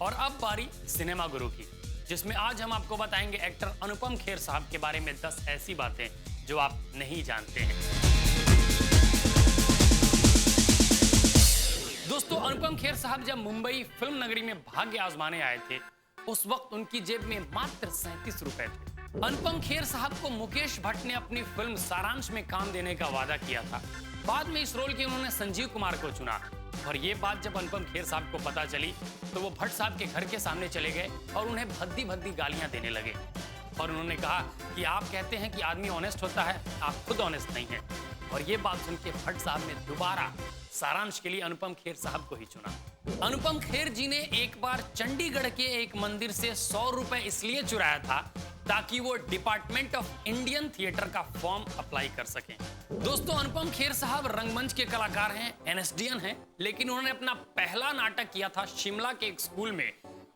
और अब बारी सिनेमा गुरु की, जिसमें आज हम आपको बताएंगे एक्टर अनुपम खेर साहब के बारे में 10 ऐसी बातें जो आप नहीं जानते हैं। दोस्तों, अनुपम खेर साहब जब मुंबई फिल्म नगरी में भाग्य आजमाने आए थे, उस वक्त उनकी जेब में मात्र 37 रुपए थे। अनुपम खेर साहब को मुकेश भट्ट ने अपनी फिल्म सारांश में काम देने का वादा किया था। बाद में इस रोल के उन्होंने संजीव कुमार को चुना और ये बात जब अनुपम खेर साहब को पता चली तो वो भट्ट साहब के घर के सामने चले गए और उन्हें भद्दी भद्दी गालियां देने लगे। और उन्होंने कहा कि आप कहते हैं कि आदमी ऑनेस्ट होता है, आप खुद ऑनेस्ट नहीं हैं। और ये बात सुन के भट्ट साहब ने दोबारा सारांश के लिए अनुपम खेर साहब को ही चुना। अनुपम खेर जी ने एक बार चंडीगढ़ के एक मंदिर से 100 रुपए इसलिए चुराया था ताकि वो डिपार्टमेंट ऑफ इंडियन थिएटर का फॉर्म अप्लाई कर सकें। दोस्तों, अनुपम खेर साहब रंगमंच के कलाकार हैं, एनएसडीएन हैं, लेकिन उन्होंने अपना पहला नाटक किया था शिमला के एक स्कूल में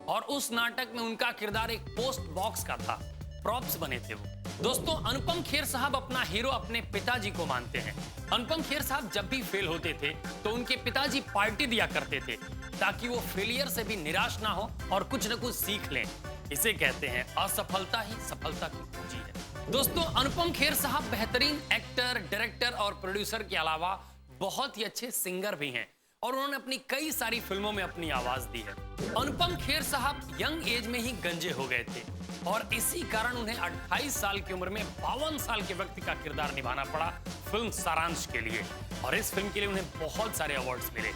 और उस नाटक में उनका किरदार एक पोस्ट बॉक्स का था। प्रॉप्स बने थे वो। दोस्तों, अनुपम खेर साहब अपना हीरो अपने पिताजी को मानते हैं। अनुपम खेर साहब जब भी फेल होते थे तो उनके पिताजी पार्टी दिया करते थे ताकि वो फेलियर से भी निराश ना हो और कुछ न कुछ सीख लें। इसे कहते हैं असफलता ही सफलता की कुंजी है। दोस्तों, अनुपम खेर साहब बेहतरीन एक्टर, डायरेक्टर और प्रोड्यूसर के अलावा बहुत ही अच्छे सिंगर भी हैं और उन्होंने अपनी कई सारी फिल्मों में अपनी आवाज दी है। अनुपम खेर साहब यंग एज में ही गंजे हो गए थे और इसी कारण उन्हें 28 साल की उम्र में 52 साल के व्यक्ति का किरदार निभाना पड़ा फिल्म सारांश के लिए। और इस फिल्म के लिए उन्हें बहुत सारे अवार्ड्स मिले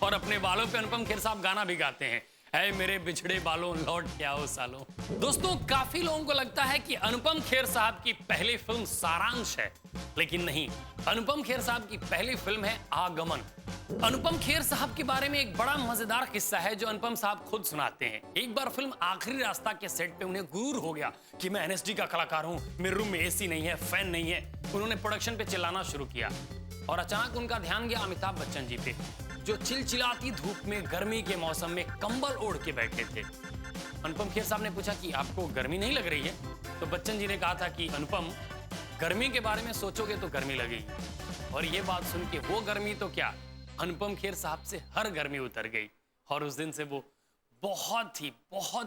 और अपने बालों पे अनुपम खेर साहब गाना भी गाते हैं, ऐ मेरे बिछड़े बालों लौट के आओ सालों। दोस्तों, काफी लोगों को लगता है कि अनुपम खेर साहब की पहली फिल्म सारांश है, लेकिन नहीं, अनुपम खेर साहब की पहली फिल्म है आगमन। अनुपम खेर साहब के बारे में एक बड़ा मजेदार किस्सा है जो अनुपम साहब खुद सुनाते हैं। एक बार फिल्म आखिरी रास्ता के सेट पे उन्हें गुरूर हो गया कि मैं एनएसडी का कलाकार हूं, मेरे रूम में एसी नहीं है, फैन नहीं है। उन्होंने प्रोडक्शन पे चिल्लाना शुरू किया और अचानक उनका ध्यान गया अमिताभ बच्चन जी पे, जो चिलचिलाती धूप में गर्मी के मौसम में कंबल ओढ़ के बैठे थे। अनुपम खेर साहब ने पूछा कि आपको गर्मी नहीं लग रही है? तो बच्चन जी ने कहा था कि अनुपम, गर्मी के बारे में सोचोगे तो गर्मी लगेगी। और ये बात सुन के वो गर्मी तो क्या, अनुपम खेर साहब से हर गर्मी उतर गई और उस दिन से वो बहुत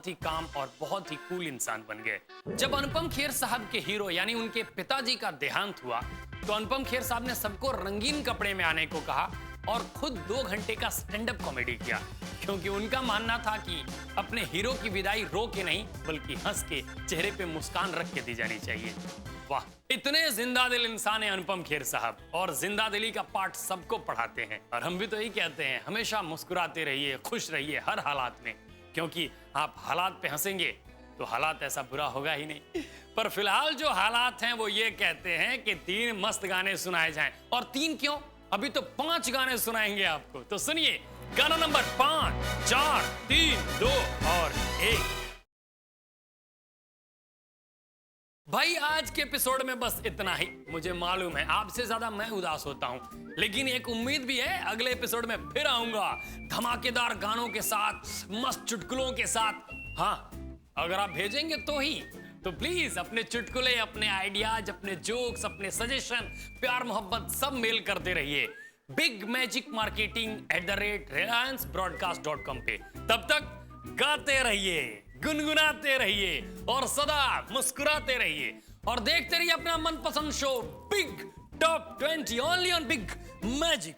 ही काम और बहुत ही कूल इंसान बन गए। जब अनुपम खेर साहब के हीरो यानी उनके पिताजी का देहांत हुआ तो अनुपम खेर साहब ने सबको रंगीन कपड़े में आने को कहा और खुद 2 घंटे का स्टैंड अप कॉमेडी किया, क्योंकि उनका मानना था कि अपने हीरो की विदाई रो के नहीं बल्कि हंस के, चेहरे पे मुस्कान रख के दी जानी चाहिए। वाह, इतने जिंदा दिल इंसान है अनुपम खेर साहब और जिंदा दिली का पाठ सबको पढ़ाते हैं। और हम भी तो यही कहते हैं, हमेशा मुस्कुराते रहिए, खुश रहिए हर हालात में, क्योंकि आप हालात पे हंसेंगे तो हालात ऐसा बुरा होगा ही नहीं। पर फिलहाल जो हालात हैं वो ये कहते हैं कि 3 मस्त गाने सुनाए जाएं। और 3 क्यों, अभी तो 5 गाने सुनाएंगे आपको। तो सुनिए गाना नंबर 5, 4, 3, 2 और 1। भाई, आज के एपिसोड में बस इतना ही। मुझे मालूम है आपसे ज्यादा मैं उदास होता हूं, लेकिन एक उम्मीद भी है, अगले एपिसोड में फिर आऊंगा धमाकेदार गानों के साथ, मस्त चुटकुलों के साथ। हाँ, अगर आप भेजेंगे तो ही। तो प्लीज अपने चुटकुले, अपने आइडियाज, अपने जोक्स, अपने सजेशन, प्यार मोहब्बत सब मेल करते रहिए bigmagicmarketing@reliancebroadcast.com पे। तब तक गाते रहिए, गुनगुनाते रहिए और सदा मुस्कुराते रहिए और देखते रहिए अपना मनपसंद show big top 20 only on big magic.